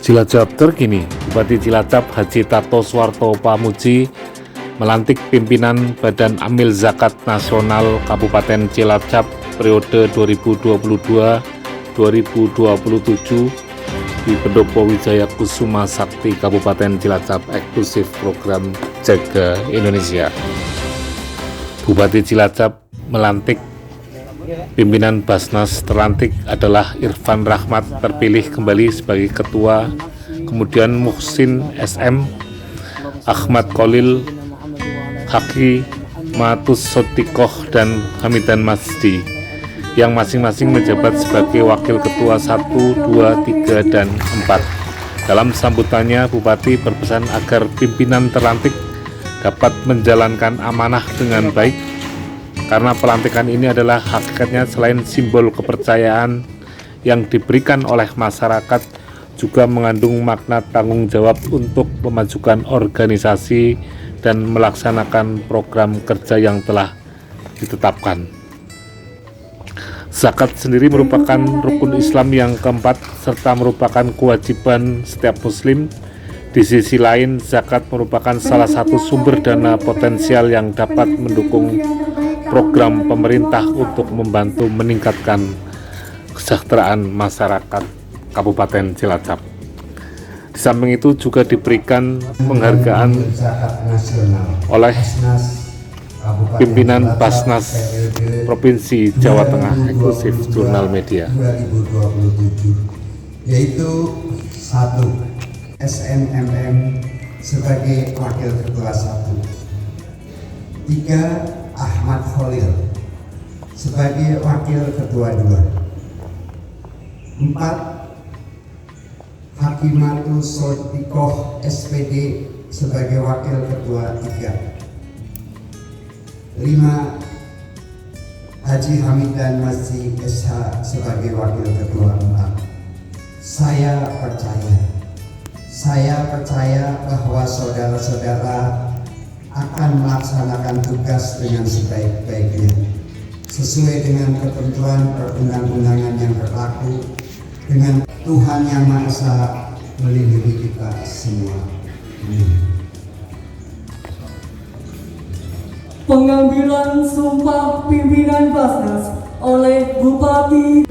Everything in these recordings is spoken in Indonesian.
Cilacap terkini, Bupati Cilacap Haji Tato Suwarto Pamuji melantik pimpinan Badan Amil Zakat Nasional Kabupaten Cilacap periode 2022-2027 di Pendopo Wijaya Kusuma Sakti Kabupaten Cilacap eksklusif program Jaga Indonesia. Bupati Cilacap melantik pimpinan Basnas terlantik adalah Irfan Rahmat terpilih kembali sebagai ketua, kemudian Muhsin SM, Ahmad Khalil, Haki Matus Sotikoh, dan Hamidan Masdi yang masing-masing menjabat sebagai wakil ketua 1, 2, 3, dan 4. Dalam sambutannya, Bupati berpesan agar pimpinan terlantik dapat menjalankan amanah dengan baik, karena pelantikan ini adalah hakikatnya selain simbol kepercayaan yang diberikan oleh masyarakat, juga mengandung makna tanggung jawab untuk memajukan organisasi dan melaksanakan program kerja yang telah ditetapkan. Zakat sendiri merupakan rukun Islam yang keempat serta merupakan kewajiban setiap muslim. Di sisi lain, zakat merupakan salah satu sumber dana potensial yang dapat mendukung program pemerintah untuk membantu meningkatkan kesejahteraan masyarakat Kabupaten Cilacap. Di samping itu juga diberikan penghargaan oleh pimpinan Basnas Provinsi Jawa Tengah eksklusif Jurnal Media, 2027, yaitu 1. SMMM sebagai wakil ketua 1, 3. Ahmad Khalil sebagai wakil ketua 2, 4. Hakimatus Sotikoh SPD sebagai wakil ketua 3, 5. Haji Hamidan Masdi SH sebagai wakil ketua 4. Saya percaya bahwa saudara-saudara akan melaksanakan tugas dengan sebaik-baiknya sesuai dengan ketentuan perundang-undangan yang berlaku, dengan Tuhan Yang Maha Esa melindungi kita semua. Amin. Pengambilan sumpah pimpinan Basnas oleh Bupati.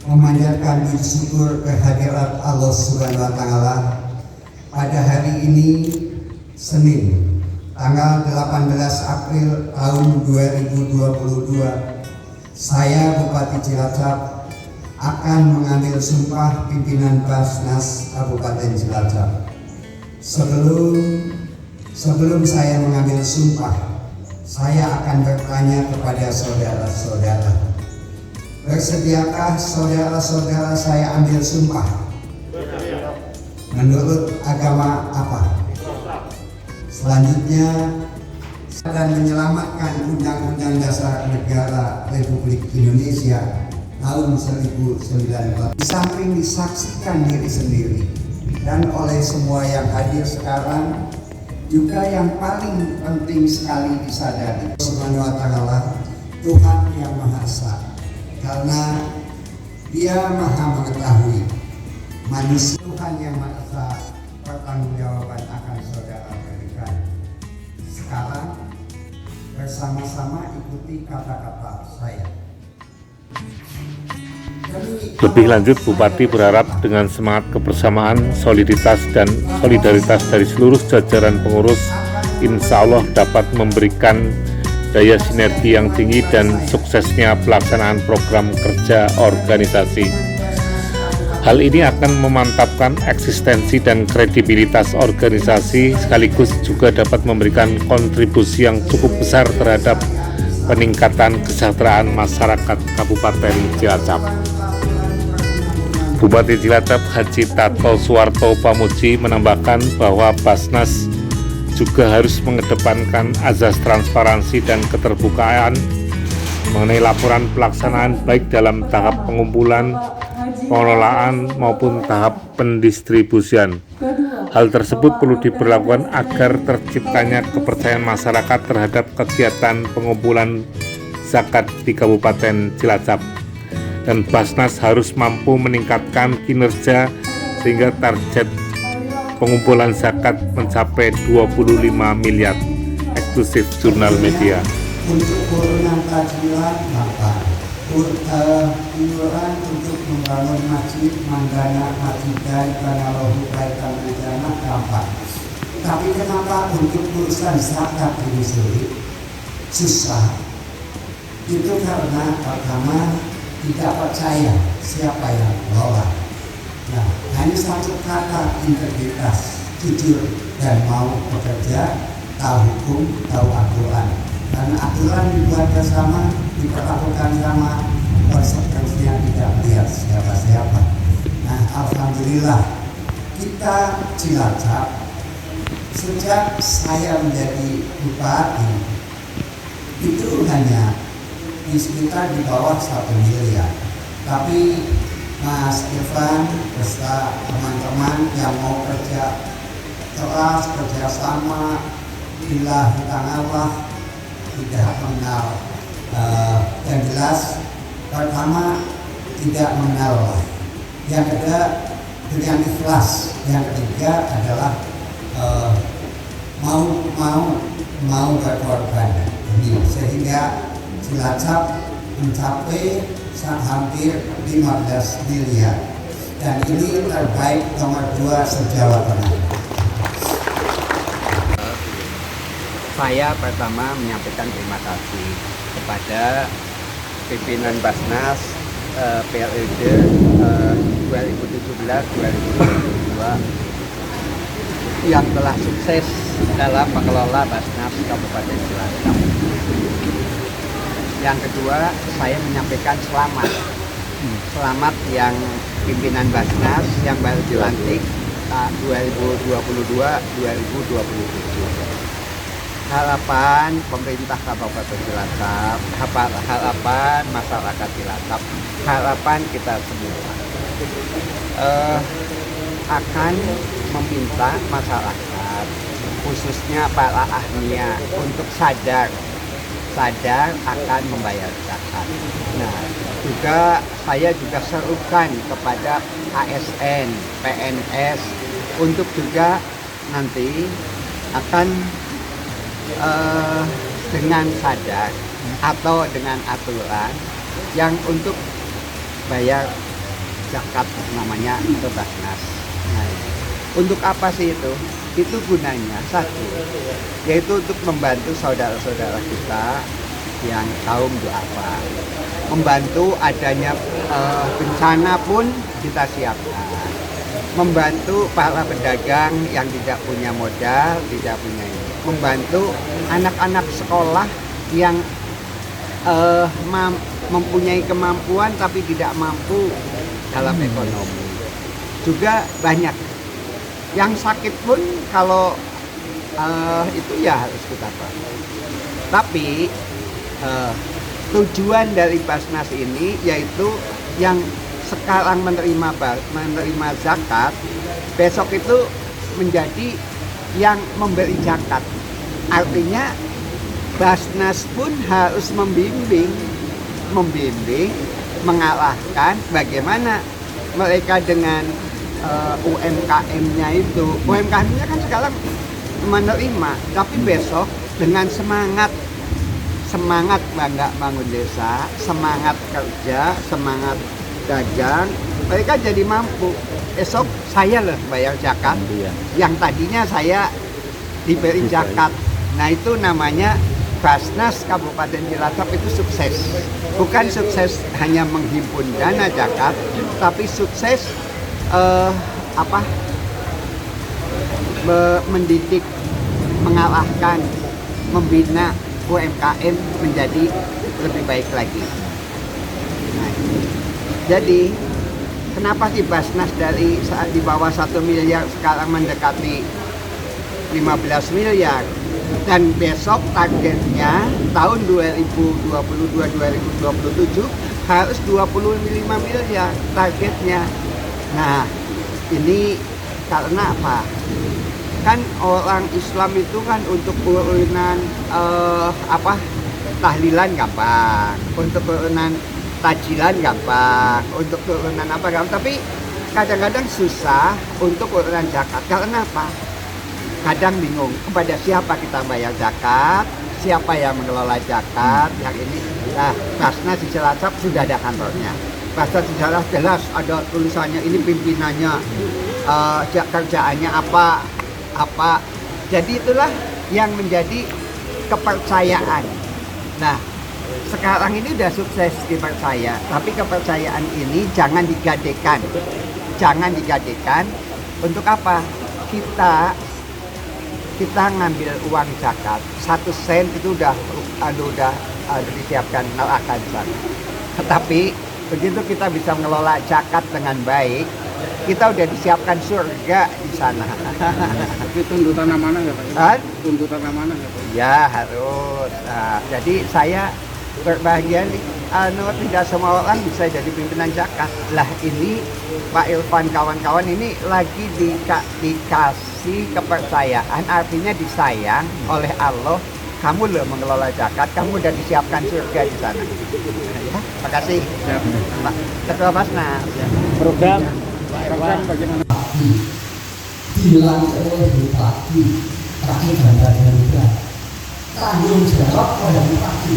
Memanjatkan syukur kehadirat Allah Subhanahu wa Ta'ala pada hari ini, Senin, tanggal 18 April tahun 2022, saya Bupati Cilacap akan mengambil sumpah pimpinan Basnas Kabupaten Cilacap. Sebelum saya mengambil sumpah, saya akan bertanya kepada saudara-saudara, bersediakah saudara-saudara saya ambil sumpah? Menurut agama apa? Selanjutnya, dan menyelamatkan Undang-Undang Dasar Negara Republik Indonesia tahun 1945. Di samping disaksikan diri sendiri dan oleh semua yang hadir sekarang, juga yang paling penting sekali disadari, Subhanahu wa Ta'ala, Tuhan Yang Maha Esa, karena Dia Maha mengetahui manusia. Tuhan Yang Maha Esa pertanggungjawaban akan saudara berikan. Sekarang bersama-sama ikuti kata-kata saya. Lebih lanjut, Bupati berharap dengan semangat kebersamaan, soliditas, dan solidaritas dari seluruh jajaran pengurus, insya Allah dapat memberikan daya sinergi yang tinggi dan suksesnya pelaksanaan program kerja organisasi. Hal ini akan memantapkan eksistensi dan kredibilitas organisasi, sekaligus juga dapat memberikan kontribusi yang cukup besar terhadap peningkatan kesejahteraan masyarakat Kabupaten Cilacap. Bupati Cilacap Haji Tato Suwarto Pamuji menambahkan bahwa Basnas juga harus mengedepankan azas transparansi dan keterbukaan mengenai laporan pelaksanaan baik dalam tahap pengumpulan, pengelolaan maupun tahap pendistribusian. Hal tersebut perlu diberlakukan agar terciptanya kepercayaan masyarakat terhadap kegiatan pengumpulan zakat di Kabupaten Cilacap. Dan Basnas harus mampu meningkatkan kinerja sehingga target pengumpulan zakat mencapai 25 miliar, eksklusif Jurnal Media. Untuk urunan kajian apa? Iuran untuk membangun masjid, Manggana, Masjidan, Kanalohu, Kaitan, Menjana, gampang. Tapi kenapa untuk urusan zakat ini sulit? Susah. Itu karena pertama tidak percaya siapa yang mengelola. Nah, hanya satu kata, integritas, jujur dan mau bekerja, tahu hukum, tahu aturan. Karena aturan dibuat bersama, diperlakukan sama, konsekuensinya tidak melihat siapa-siapa. Nah, alhamdulillah kita Cilacap sejak saya menjadi bupati itu hanya di sekitar di bawah 1 miliar. Tapi Mas Irfan beserta teman-teman yang mau kerja keras, kerja sama, bila Allah tidak mengenal yang jelas. Pertama, tidak mengenal. Yang kedua, dengan ikhlas. Yang ketiga adalah mau berkorban. Sehingga Cilacap mencapai hampir 15 miliar. Dan ini terbaik nomor 2 se-Jawa Tengah. Saya pertama menyampaikan terima kasih kepada pimpinan Basnas periode 2017-2022 yang telah sukses dalam mengelola Basnas Kabupaten Cilacap. Yang kedua, saya menyampaikan selamat yang pimpinan Basnas yang baru dilantik 2022-2027. Harapan pemerintah Kabupaten Cilacap, harapan masyarakat Cilacap, harapan kita semua akan meminta masyarakat, khususnya para ahlinya, untuk sadar akan membayar zakat. Nah, juga saya juga serukan kepada ASN, PNS untuk juga nanti akan dengan sadar atau dengan aturan yang untuk bayar zakat, namanya itu Basnas. Nah, untuk apa sih itu? Itu gunanya satu, yaitu untuk membantu saudara-saudara kita yang kaum duafa, membantu adanya bencana pun kita siapkan, membantu para pedagang yang tidak punya modal, tidak punya ini, membantu anak-anak sekolah yang mempunyai kemampuan tapi tidak mampu dalam ekonomi. Juga banyak yang sakit pun kalau itu ya harus kita bantu. Tapi tujuan dari Basnas ini yaitu yang sekarang menerima zakat, besok itu menjadi yang memberi zakat. Artinya Basnas pun harus membimbing, mengarahkan bagaimana mereka dengan UMKM-nya itu. UMKM-nya kan sekarang menerima, tapi besok dengan semangat bangga bangun desa, semangat kerja, semangat dagang, mereka jadi mampu. Esok saya loh bayar zakat, yang tadinya saya diberi zakat. Nah, itu namanya Basnas Kabupaten Cilacap itu sukses. Bukan sukses hanya menghimpun dana zakat, tapi sukses mendidik, mengarahkan, membina UMKM menjadi lebih baik lagi. Nah, jadi kenapa sih Basnas dari saat di bawah 1 miliar sekarang mendekati 15 miliar, dan besok targetnya tahun 2022-2027 harus 25 miliar targetnya. Nah, ini karena apa? Kan orang Islam itu kan untuk urunan tahlilan gampang, untuk urunan tajilan gampang, untuk urunan apa gampang, tapi kadang-kadang susah untuk urusan zakat. Karena apa? Kadang bingung kepada siapa kita bayar zakat, siapa yang mengelola zakat, yang ini. Nah, Basnas di Cilacap sudah ada kantornya. Basnas di Cilacap jelas ada tulisannya, ini pimpinannya, kerjaannya apa. Jadi itulah yang menjadi kepercayaan. Nah, sekarang ini udah sukses dipercaya, tapi kepercayaan ini jangan digadekan. Jangan digadekan untuk apa? Kita ngambil uang zakat 1 sen itu udah disiapkan akan zakat. Tetapi begitu kita bisa mengelola zakat dengan baik, kita udah disiapkan surga di sana. Tapi tuntutan amanah nggak Pak? Tuntutan amanah nggak Pak? Ya harus. Nah, jadi saya berbahagia nih, tidak semua orang bisa jadi pimpinan zakat. Lah ini Pak Irfan kawan-kawan ini lagi dikasih kepercayaan, artinya disayang oleh Allah. Kamu loh mengelola zakat, kamu udah disiapkan surga di sana. Ya, makasih Pak Ketua Basnas. Program bagaimana? Dilantik oleh bupati Rakyat Bandar Garuda, tanggung jawab oleh bupati.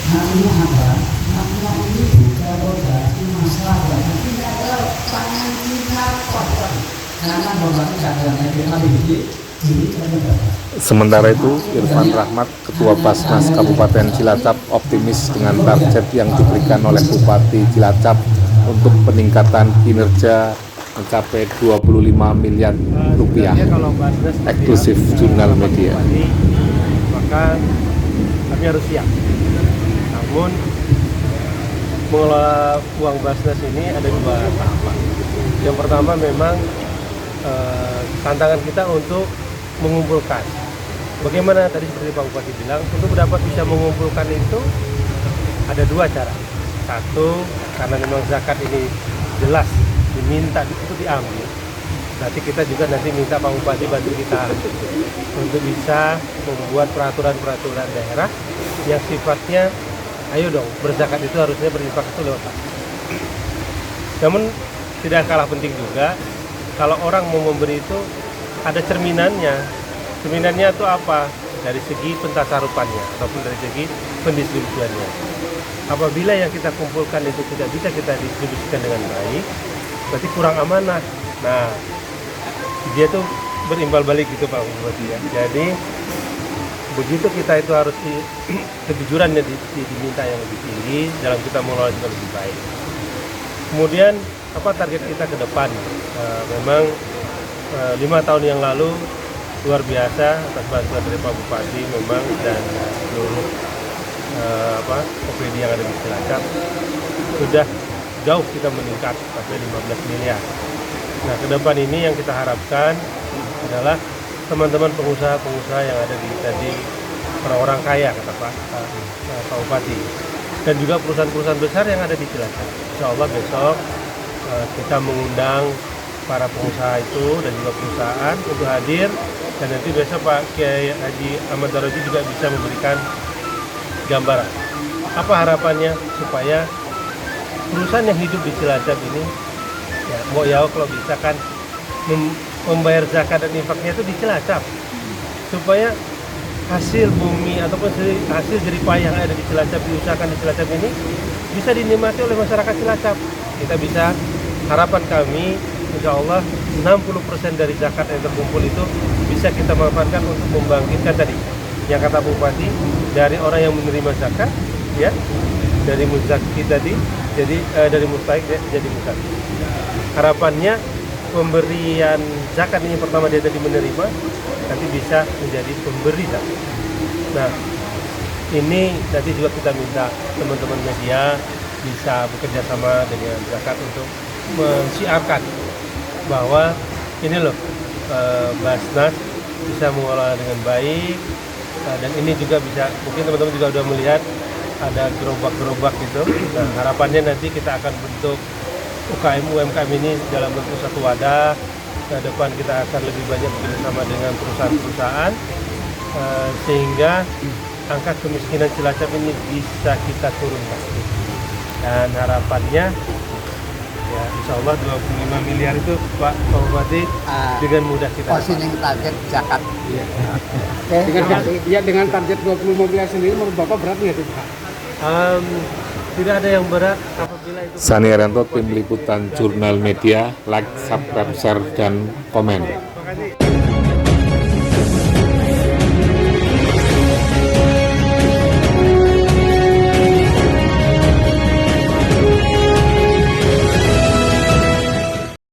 Nantinya apa? Nantinya ini bukan organisasi masalah, tapi adalah tangan kita kotor. Karena bupati kadang-kadang kita ini Sementara itu, Irfan Rahmat, Ketua Basnas Kabupaten Cilacap, optimis dengan target yang diberikan oleh Bupati Cilacap untuk peningkatan kinerja mencapai 25 miliar rupiah, eksklusif Jurnal Media. Maka kami harus siap. Namun mengelola uang Basnas ini ada 2 tahapan. Yang pertama memang tantangan kita untuk mengumpulkan. Bagaimana tadi seperti Pak Bupati bilang, untuk dapat bisa mengumpulkan itu ada 2 cara. Satu, karena memang zakat ini jelas diminta itu diambil. Nanti kita juga minta Pak Bupati bantu kita untuk bisa membuat peraturan-peraturan daerah yang sifatnya, ayo dong, berzakat itu harusnya berinfak itu lewat zakat. Namun tidak kalah penting juga, kalau orang mau memberi itu ada cerminannya. Cerminannya itu apa? Dari segi pentasarufannya ataupun dari segi pendistribusiannya. Apabila yang kita kumpulkan itu tidak bisa kita distribusikan dengan baik, berarti kurang amanah. Nah, dia tuh berimbal balik gitu Pak Bupati ya. Jadi begitu kita itu harus kejujurannya diminta yang lebih tinggi dalam kita mengelola juga lebih baik. Kemudian apa target kita ke depan? Memang 5 tahun yang lalu luar biasa atas bantuan dari Pak Bupati memang dan seluruh OPD yang ada di Cilacap sudah jauh kita meningkat sampai 15 miliar. Nah, ke depan ini yang kita harapkan adalah teman-teman pengusaha-pengusaha yang ada di tadi, orang-orang kaya kata Pak Bupati, dan juga perusahaan-perusahaan besar yang ada di Cilacap. Insya Allah besok kita mengundang para pengusaha itu dan juga perusahaan untuk hadir, dan nanti besok Pak Kiai Haji Ahmad Daroji juga bisa memberikan gambaran apa harapannya supaya perusahaan yang hidup di Cilacap ini ya kalau bisa kan membayar zakat dan infaknya itu di Cilacap, supaya hasil bumi ataupun hasil jerih payah yang ada di Cilacap, diusahakan di Cilacap ini bisa dinikmati oleh masyarakat Cilacap. Kita bisa, harapan kami insya Allah 60% dari zakat yang terkumpul itu bisa kita manfaatkan untuk membangkitkan tadi yang kata Bupati, dari orang yang menerima zakat ya, dari muzaki tadi jadi dari mustahik jadi muzaki. Harapannya pemberian zakat ini pertama dia tadi menerima, nanti bisa menjadi pemberi zakat. Nah, ini nanti juga kita minta teman-teman media bisa bekerja sama dengan zakat untuk mensiarkan bahwa ini loh Basnas bisa mengelola dengan baik, dan ini juga bisa, mungkin teman-teman juga sudah melihat ada gerobak-gerobak gitu. Nah, harapannya nanti kita akan bentuk UMKM ini dalam bentuk satu wadah. Ke depan kita akan lebih banyak bekerjasama dengan perusahaan-perusahaan sehingga angka kemiskinan Cilacap ini bisa kita turunkan. Dan harapannya Ya, insya Allah 25 miliar itu Pak Bupati dengan mudah kita Posisi target zakat. Iya. Oke, Dengan, terima kasih. ya dengan target 25 miliar sendiri menurut Bapak berat nggak tuh Pak? Tidak ada yang berat apabila itu Sani Arianto, tim liputan Jurnal Media, like, subscribe, share, dan komen.